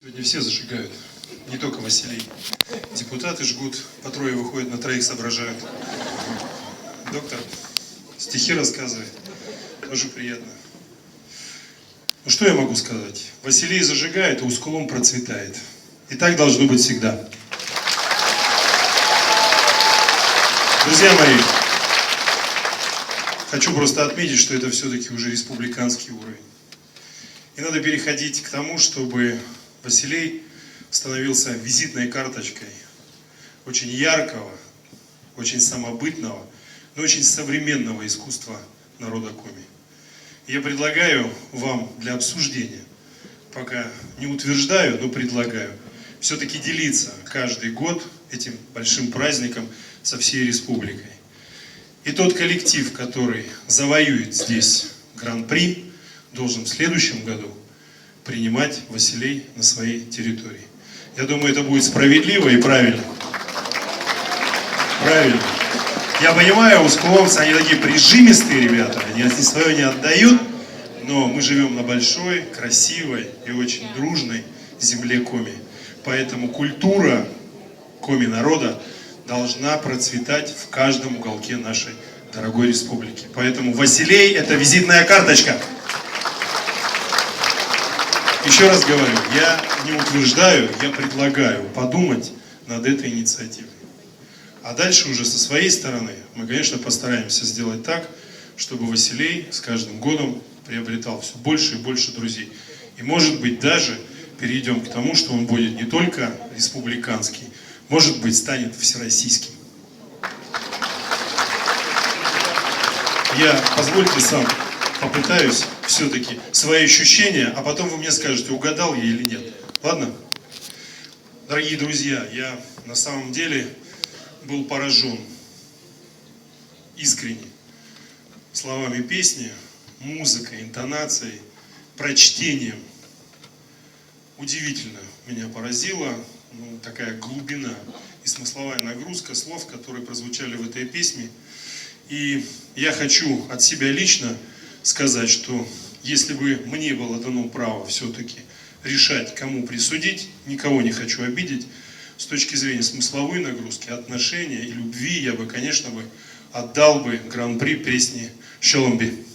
Сегодня все зажигают, не только Василий. Депутаты жгут, по трое выходят, на троих соображают. Доктор стихи рассказывает, тоже приятно. Ну что я могу сказать? Василий зажигает, а Ускулом процветает. И так должно быть всегда. Друзья мои, хочу просто отметить, что это все-таки уже республиканский уровень. И надо переходить к тому, чтобы Василий становился визитной карточкой очень яркого, очень самобытного, но очень современного искусства народа Коми. Я предлагаю вам для обсуждения, пока не утверждаю, но предлагаю, все-таки делиться каждый год этим большим праздником со всей республикой. И тот коллектив, который завоюет здесь гран-при, должен в следующем году принимать Василей на своей территории. Я думаю, это будет справедливо и правильно. Правильно. Я понимаю, ускуловцы, они такие прижимистые ребята, они свое не отдают, но мы живем на большой, красивой и очень дружной земле Коми. Поэтому культура Коми народа должна процветать в каждом уголке нашей дорогой республики. Поэтому Василей – это визитная карточка. Еще раз говорю, я не утверждаю, я предлагаю подумать над этой инициативой. А дальше уже со своей стороны мы, конечно, постараемся сделать так, чтобы Василей с каждым годом приобретал все больше и больше друзей. И, может быть, даже перейдем к тому, что он будет не только республиканский, может быть, станет всероссийским. Я, позвольте, сам попытаюсь все-таки свои ощущения, а потом вы мне скажете, угадал я или нет. Ладно? Дорогие друзья, я на самом деле был поражен искренне словами песни, музыкой, интонацией, прочтением. Удивительно меня поразила такая глубина и смысловая нагрузка слов, которые прозвучали в этой песне. И я хочу от себя лично сказать, что если бы мне было дано право все-таки решать, кому присудить, никого не хочу обидеть, с точки зрения смысловой нагрузки, отношения и любви, я бы, конечно, отдал бы гран-при песни «Шоломби».